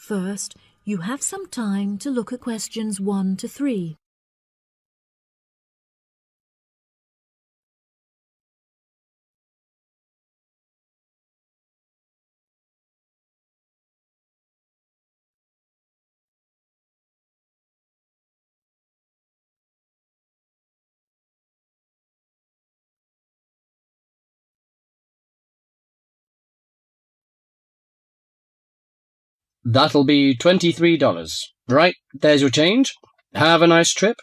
First, you have some time to look at questions 1 to 3. That'll be $23. Right, there's your change. Have a nice trip.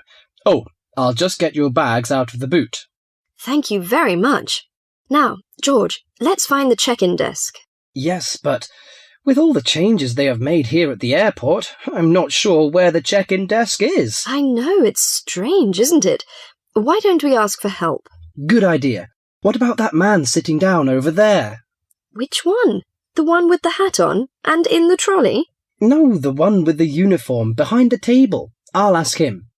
Oh, I'll just get your bags out of the boot. Thank you very much. Now, George, let's find the check-in desk. Yes, but with all the changes they have made here at the airport, I'm not sure where the check-in desk is. I know, it's strange, isn't it? Why don't we ask for help? Good idea. What about that man sitting down over there? Which one? The one with the hat on and in the trolley? No, the one with the uniform behind the table. I'll ask him.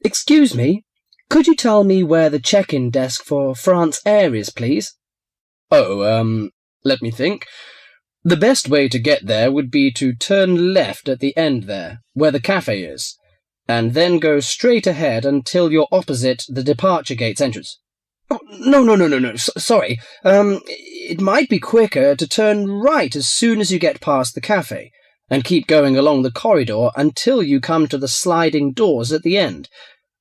Excuse me, could you tell me where the check-in desk for France Air is, please? Oh, let me think. The best way to get there would be to turn left at the end there, where the cafe is, and then go straight ahead until you're opposite the departure gate's entrance. Oh, no. Sorry. It might be quicker to turn right as soon as you get past the cafe, and keep going along the corridor until you come to the sliding doors at the end.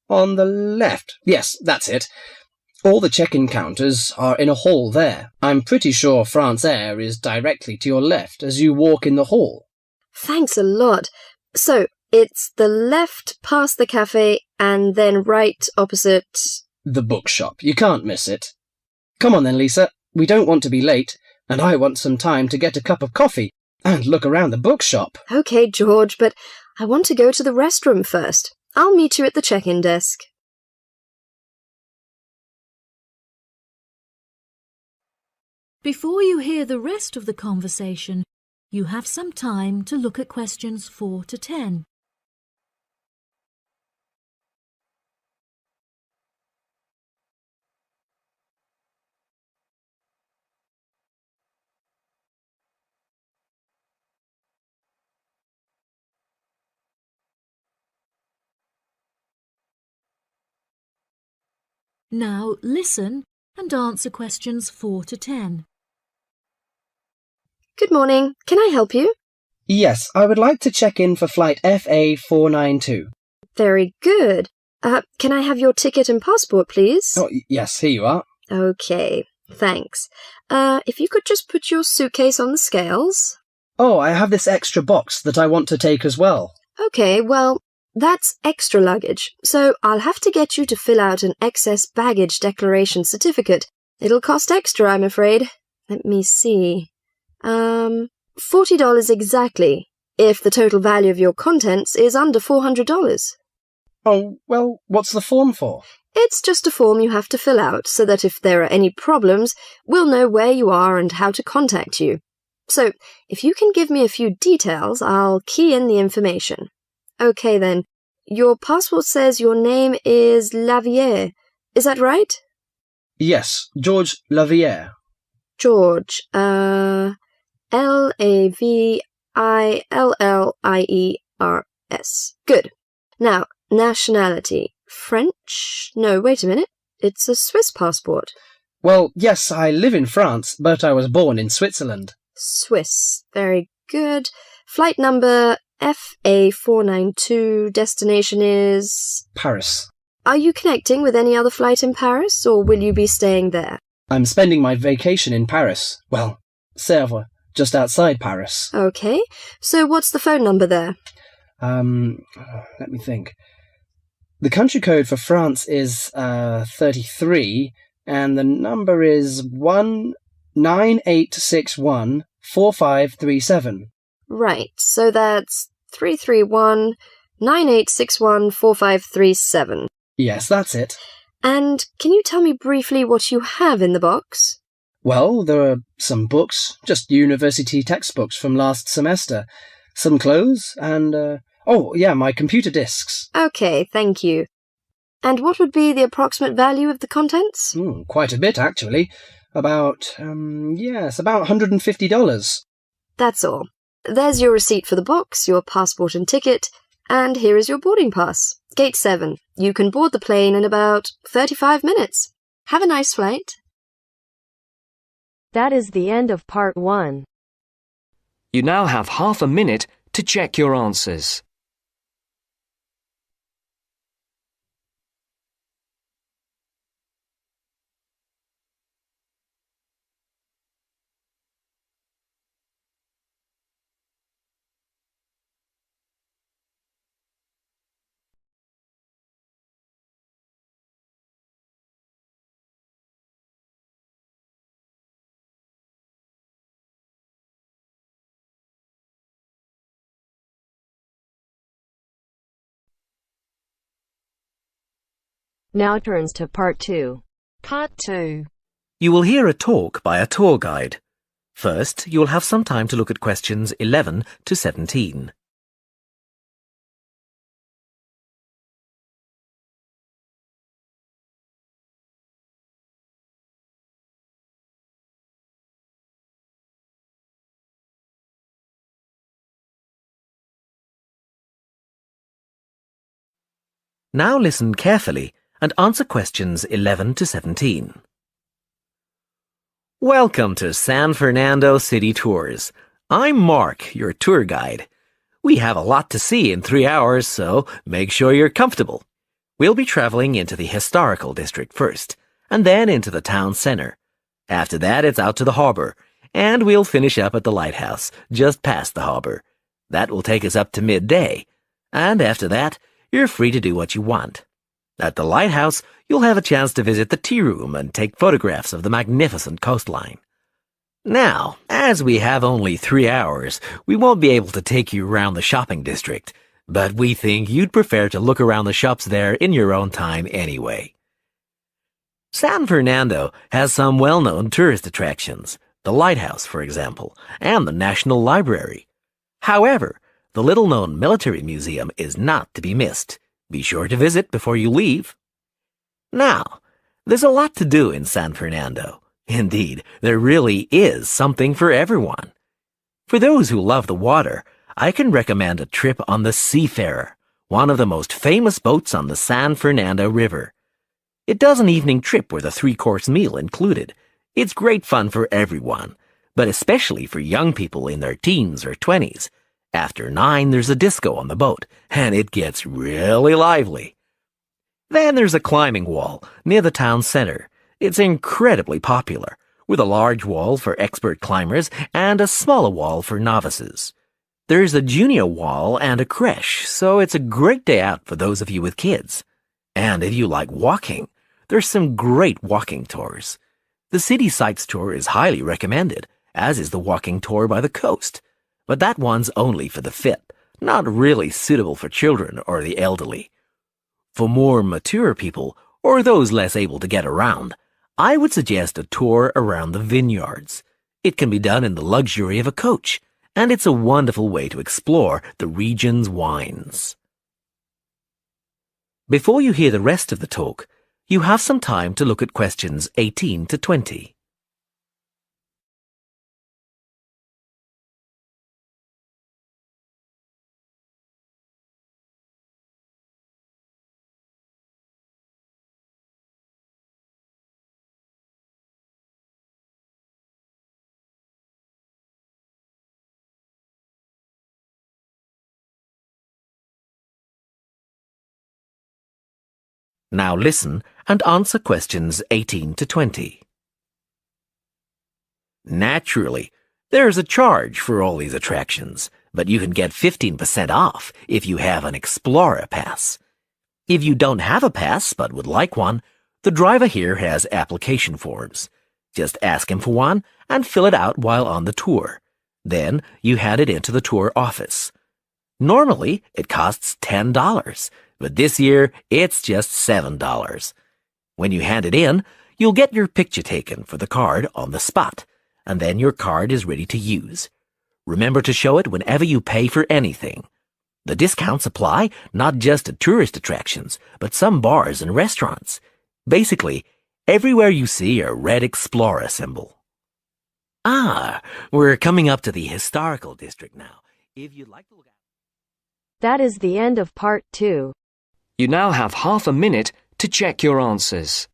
On the left. Yes, that's it. All the check-in counters are in a hall there. I'm pretty sure France Air is directly to your left as you walk in the hall. Thanks a lot. So, it's the left past the cafe and then right opposite... The bookshop. You can't miss it. Come on then, Lisa. We don't want to be late, and I want some time to get a cup of coffee and look around the bookshop. OK, George, but I want to go to the restroom first. I'll meet you at the check-in desk. Before you hear the rest of the conversation, you have some time to look at questions 4 to 10. Now listen and answer questions 4 to 10. Good morning. Can I help you? Yes, I would like to check in for flight FA492. Very good. Can I have your ticket and passport, please? Oh, yes, here you are. OK, thanks. If you could just put your suitcase on the scales. Oh, I have this extra box that I want to take as well. OK, well, that's extra luggage, so I'll have to get you to fill out an excess baggage declaration certificate. It'll cost extra, I'm afraid. Let me see. $40 exactly, if the total value of your contents is under $400. Oh, well, what's the form for? It's just a form you have to fill out so that if there are any problems, we'll know where you are and how to contact you. So, if you can give me a few details, I'll key in the information. OK then, your passport says your name is Lavier. Is that right? Yes, George Lavier. George, Lavillliers. Good. Now, nationality. French? No, wait a minute. It's a Swiss passport. Well, yes, I live in France, but I was born in Switzerland. Swiss. Very good. Flight number FA492. Destination is... Paris. Are you connecting with any other flight in Paris, or will you be staying there? I'm spending my vacation in Paris. Well, Sèvres, just outside Paris. OK. So what's the phone number there? Let me think. The country code for France is 33, and the number is 198614537. Right, so that's 331-9861-4537. Yes, that's it. And can you tell me briefly what you have in the box? Well, there are some books, just university textbooks from last semester, some clothes, and, my computer disks. OK, thank you. And what would be the approximate value of the contents? Quite a bit, actually. About $150. That's all. There's your receipt for the box, your passport and ticket, and here is your boarding pass. Gate 7. You can board the plane in about 35 minutes. Have a nice flight. That is the end of part 1. You now have half a minute to check your answers. Now turns to part 2. Part 2. You will hear a talk by a tour guide. First, you will have some time to look at questions 11 to 17. Now listen carefully and answer questions 11 to 17. Welcome to San Fernando City Tours. I'm Mark, your tour guide. We have a lot to see in 3 hours, so make sure you're comfortable. We'll be traveling into the historical district first, and then into the town center. After that, it's out to the harbor, and we'll finish up at the lighthouse, just past the harbor. That will take us up to midday, and after that, you're free to do what you want. At the lighthouse, you'll have a chance to visit the tea room and take photographs of the magnificent coastline. Now, as we have only 3 hours, we won't be able to take you around the shopping district, but we think you'd prefer to look around the shops there in your own time anyway. San Fernando has some well-known tourist attractions, the lighthouse, for example, and the National Library. However, the little-known military museum is not to be missed. Be sure to visit before you leave. Now, there's a lot to do in San Fernando. Indeed, there really is something for everyone. For those who love the water, I can recommend a trip on the Seafarer, one of the most famous boats on the San Fernando River. It does an evening trip with a 3-course meal included. It's great fun for everyone, but especially for young people in their teens or 20s. After 9, there's a disco on the boat, and it gets really lively. Then there's a climbing wall near the town center. It's incredibly popular, with a large wall for expert climbers and a smaller wall for novices. There's a junior wall and a creche, so it's a great day out for those of you with kids. And if you like walking, there's some great walking tours. The City Sights tour is highly recommended, as is the walking tour by the coast. But that one's only for the fit, not really suitable for children or the elderly. For more mature people, or those less able to get around, I would suggest a tour around the vineyards. It can be done in the luxury of a coach, and it's a wonderful way to explore the region's wines. Before you hear the rest of the talk, you have some time to look at questions 18 to 20. Now listen and answer questions 18 to 20. Naturally, there's a charge for all these attractions, but you can get 15% off if you have an Explorer Pass. If you don't have a pass but would like one, the driver here has application forms. Just ask him for one and fill it out while on the tour. Then you hand it into the tour office. Normally, it costs $10, but this year it's just $7. When you hand it in, you'll get your picture taken for the card on the spot, and then your card is ready to use. Remember to show it whenever you pay for anything. The discounts apply not just to tourist attractions, but some bars and restaurants. Basically, everywhere you see a red Explorer symbol. Ah, we're coming up to the historical district now. If you'd like to look at... That is the end of part 2. You now have half a minute to check your answers.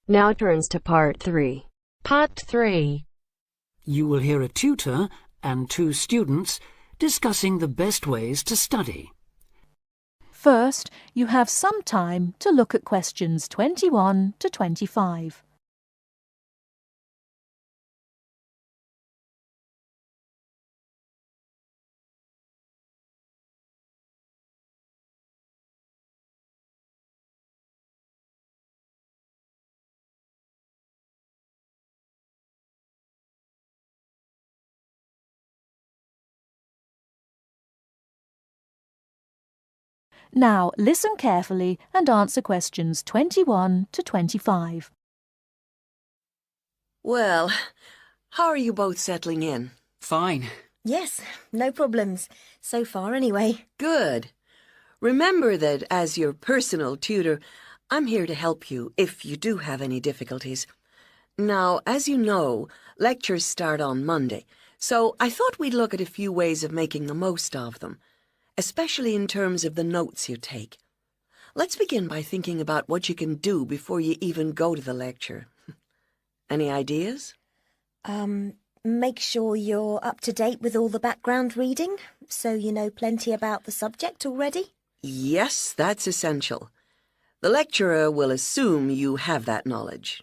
Now turns to part 3. Part 3. You will hear a tutor and 2 students discussing the best ways to study. First, you have some time to look at questions 21 to 25. Now listen carefully and answer questions 21 to 25. Well, how are you both settling in? Fine. Yes, no problems. So far, anyway. Good. Remember that as your personal tutor, I'm here to help you if you do have any difficulties. Now, as you know, lectures start on Monday, so I thought we'd look at a few ways of making the most of them, especially in terms of the notes you take. Let's begin by thinking about what you can do before you even go to the lecture. Any ideas? Make sure you're up to date with all the background reading, so you know plenty about the subject already. Yes, that's essential. The lecturer will assume you have that knowledge.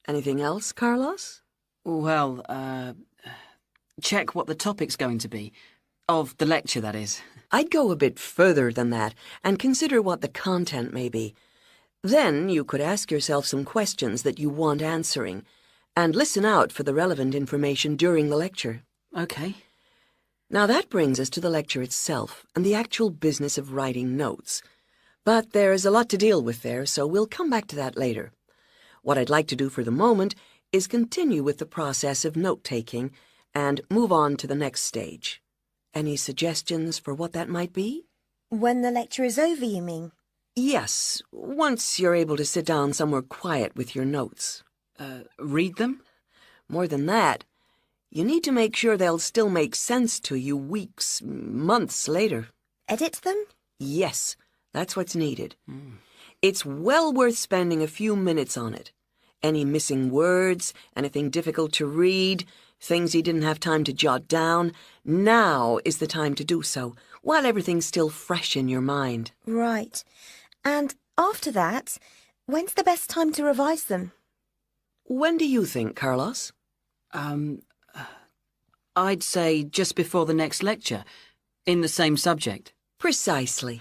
Anything else, Carlos? Well, check what the topic's going to be. Of the lecture, that is. I'd go a bit further than that and consider what the content may be. Then you could ask yourself some questions that you want answering and listen out for the relevant information during the lecture. Okay. Now that brings us to the lecture itself and the actual business of writing notes. But there's a lot to deal with there, so we'll come back to that later. What I'd like to do for the moment is continue with the process of note-taking and move on to the next stage. Any suggestions for what that might be? When the lecture is over, you mean? Yes, once you're able to sit down somewhere quiet with your notes. Read them? More than that, you need to make sure they'll still make sense to you weeks, months later. Edit them? Yes, that's what's needed. It's well worth spending a few minutes on it. Any missing words, anything difficult to read, things you didn't have time to jot down, now is the time to do so, while everything's still fresh in your mind. Right. And after that, when's the best time to revise them? When do you think, Carlos? I'd say just before the next lecture, in the same subject. Precisely.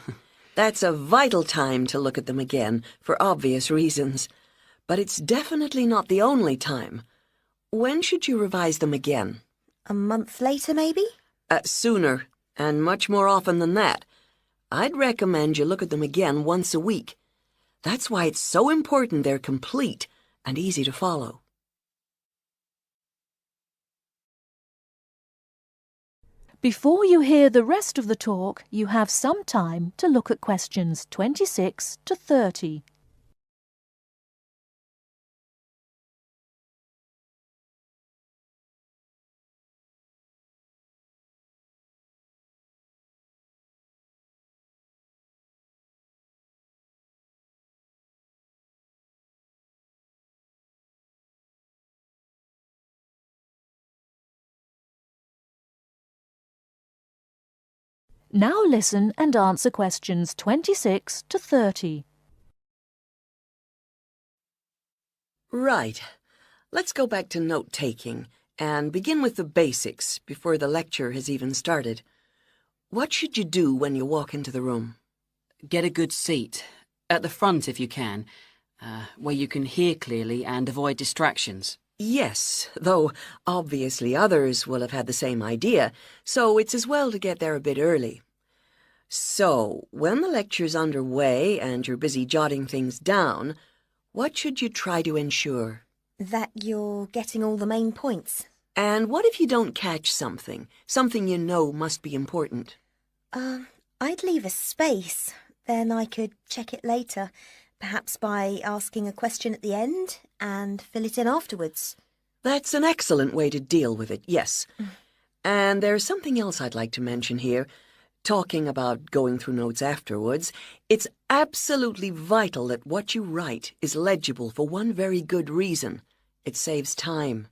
That's a vital time to look at them again, for obvious reasons. But it's definitely not the only time. When should you revise them again? A month later, maybe? Sooner, and much more often than that. I'd recommend you look at them again once a week. That's why it's so important they're complete and easy to follow. Before you hear the rest of the talk, you have some time to look at questions 26 to 30. Now listen and answer questions 26 to 30. Right. Let's go back to note-taking and begin with the basics before the lecture has even started. What should you do when you walk into the room? Get a good seat. At the front if you can. where you can hear clearly and avoid distractions. Yes, though obviously others will have had the same idea, so it's as well to get there a bit early. So, when the lecture's underway and you're busy jotting things down, what should you try to ensure? That you're getting all the main points. And what if you don't catch something you know must be important? I'd leave a space. Then I could check it later, perhaps by asking a question at the end and fill it in afterwards. That's an excellent way to deal with it, yes. And there's something else I'd like to mention here. Talking about going through notes afterwards, it's absolutely vital that what you write is legible for one very good reason. It saves time.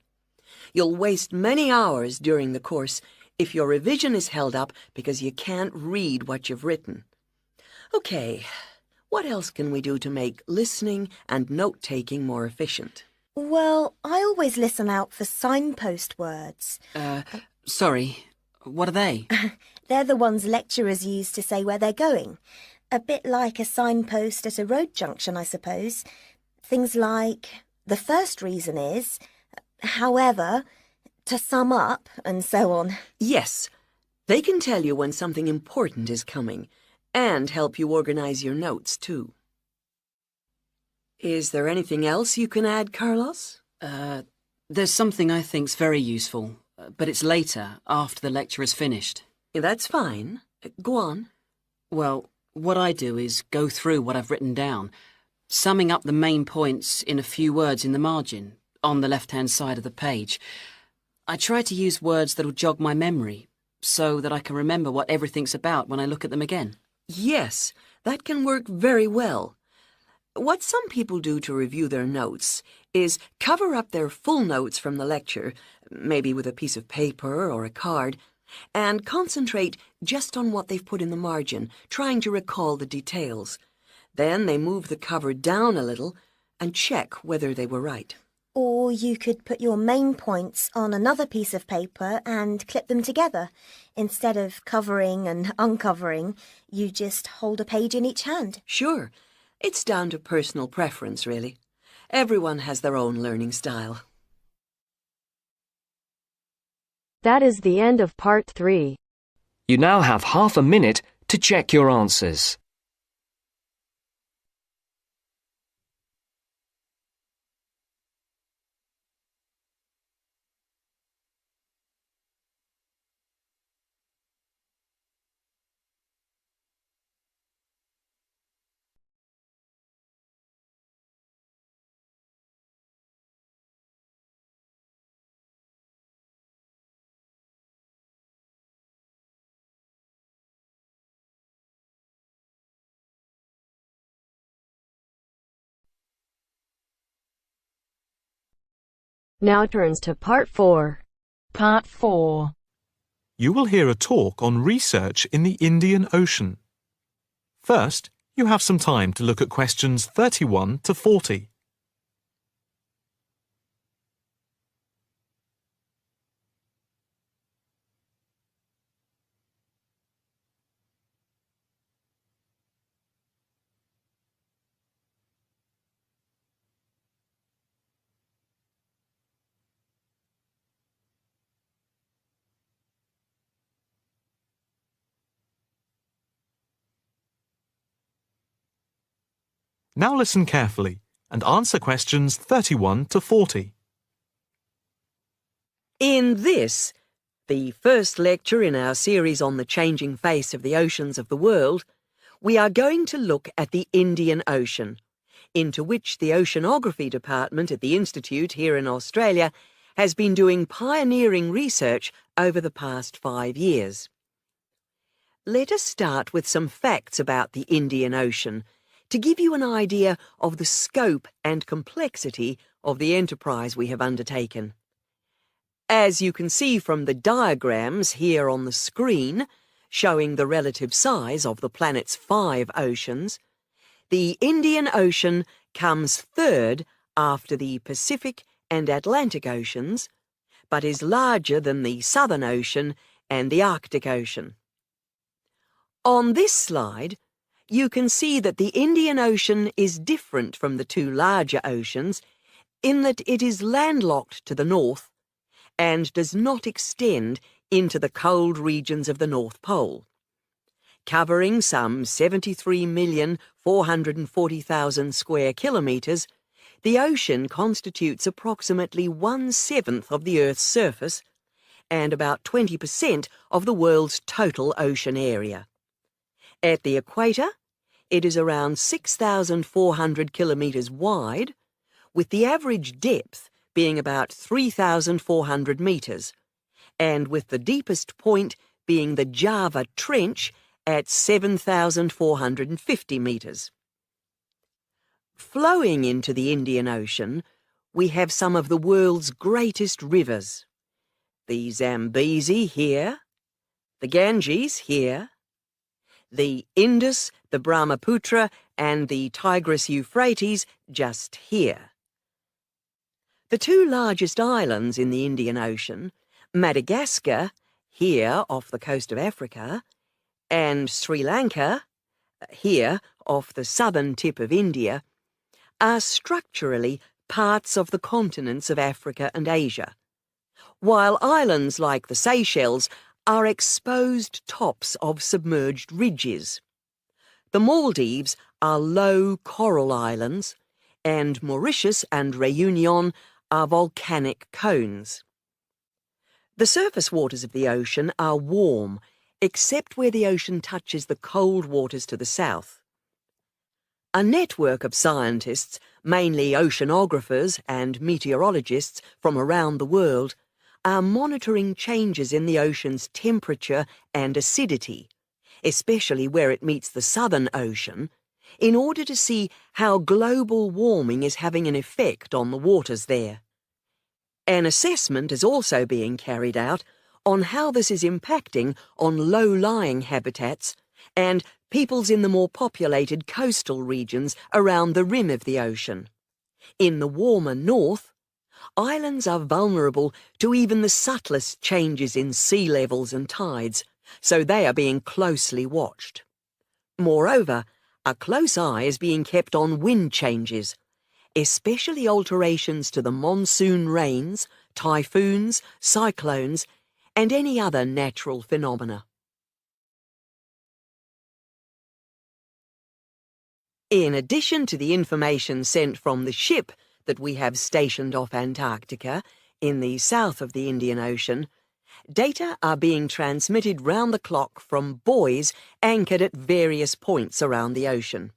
You'll waste many hours during the course if your revision is held up because you can't read what you've written. Okay, what else can we do to make listening and note-taking more efficient? Well, I always listen out for signpost words. Sorry, what are they? They're the ones lecturers use to say where they're going. A bit like a signpost at a road junction, I suppose. Things like, the first reason is, however, to sum up, and so on. Yes, they can tell you when something important is coming, and help you organize your notes, too. Is there anything else you can add, Carlos? There's something I think's very useful, but it's later, after the lecture is finished. That's fine. Go on. Well, what I do is go through what I've written down, summing up the main points in a few words in the margin, on the left-hand side of the page. I try to use words that'll jog my memory, so that I can remember what everything's about when I look at them again. Yes, that can work very well. What some people do to review their notes is cover up their full notes from the lecture, maybe with a piece of paper or a card, and concentrate just on what they've put in the margin, trying to recall the details. Then they move the cover down a little and check whether they were right. Or you could put your main points on another piece of paper and clip them together. Instead of covering and uncovering, you just hold a page in each hand. Sure. It's down to personal preference, really. Everyone has their own learning style. That is the end of part 3. You now have half a minute to check your answers. Now turns to part 4. Part 4. You will hear a talk on research in the Indian Ocean. First, you have some time to look at questions 31 to 40. Now listen carefully and answer questions 31 to 40. In this, the first lecture in our series on the changing face of the oceans of the world, we are going to look at the Indian Ocean, into which the Oceanography Department at the Institute here in Australia has been doing pioneering research over the past 5 years. Let us start with some facts about the Indian Ocean, to give you an idea of the scope and complexity of the enterprise we have undertaken. As you can see from the diagrams here on the screen, showing the relative size of the planet's 5 oceans, the Indian Ocean comes third after the Pacific and Atlantic Oceans, but is larger than the Southern Ocean and the Arctic Ocean. On this slide, you can see that the Indian Ocean is different from the two larger oceans in that it is landlocked to the north and does not extend into the cold regions of the North Pole. Covering some 73,440,000 square kilometres, the ocean constitutes approximately 1/7 of the Earth's surface and about 20% of the world's total ocean area. At the equator, it is around 6,400 kilometres wide, with the average depth being about 3,400 metres, and with the deepest point being the Java Trench at 7,450 metres. Flowing into the Indian Ocean, we have some of the world's greatest rivers. The Zambezi here, the Ganges here, the Indus, the Brahmaputra, and the Tigris-Euphrates just here. The two largest islands in the Indian Ocean, Madagascar, here off the coast of Africa, and Sri Lanka, here off the southern tip of India, are structurally parts of the continents of Africa and Asia, while islands like the Seychelles are exposed tops of submerged ridges. The Maldives are low coral islands, and Mauritius and Réunion are volcanic cones. The surface waters of the ocean are warm, except where the ocean touches the cold waters to the south. A network of scientists, mainly oceanographers and meteorologists from around the world, are monitoring changes in the ocean's temperature and acidity, especially where it meets the Southern Ocean, in order to see how global warming is having an effect on the waters there. An assessment is also being carried out on how this is impacting on low-lying habitats and peoples in the more populated coastal regions around the rim of the ocean. In the warmer north, islands are vulnerable to even the subtlest changes in sea levels and tides, so they are being closely watched. Moreover, a close eye is being kept on wind changes, especially alterations to the monsoon rains, typhoons, cyclones, and any other natural phenomena. In addition to the information sent from the ship that we have stationed off Antarctica, in the south of the Indian Ocean, data are being transmitted round the clock from buoys anchored at various points around the ocean.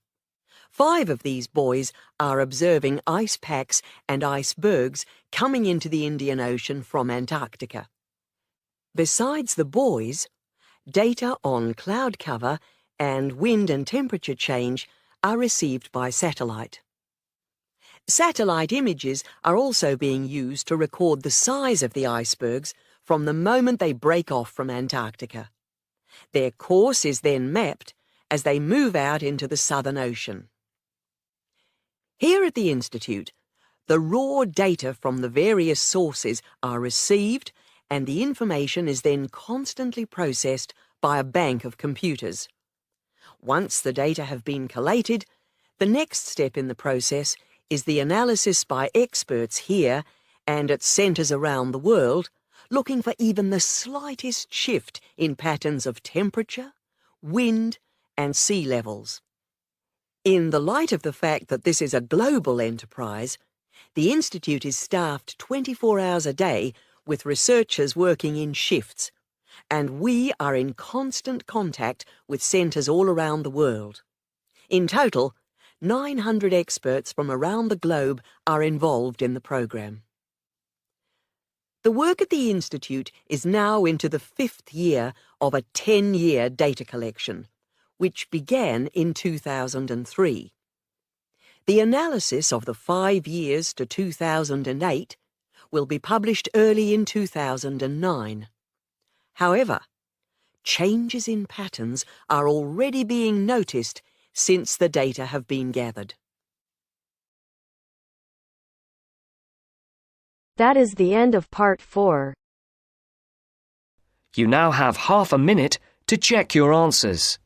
5 of these buoys are observing ice packs and icebergs coming into the Indian Ocean from Antarctica. Besides the buoys, data on cloud cover and wind and temperature change are received by satellite. Satellite images are also being used to record the size of the icebergs from the moment they break off from Antarctica. Their course is then mapped as they move out into the Southern Ocean. Here at the Institute, the raw data from the various sources are received and the information is then constantly processed by a bank of computers. Once the data have been collated, the next step in the process is the analysis by experts here and at centres around the world, looking for even the slightest shift in patterns of temperature, wind, and sea levels. In the light of the fact that this is a global enterprise, the Institute is staffed 24 hours a day with researchers working in shifts, and we are in constant contact with centres all around the world. In total, 900 experts from around the globe are involved in the programme. The work at the Institute is now into the 5th year of a 10-year data collection, which began in 2003. The analysis of the 5 years to 2008 will be published early in 2009. However, changes in patterns are already being noticed since the data have been gathered. That is the end of part 4. You now have half a minute to check your answers.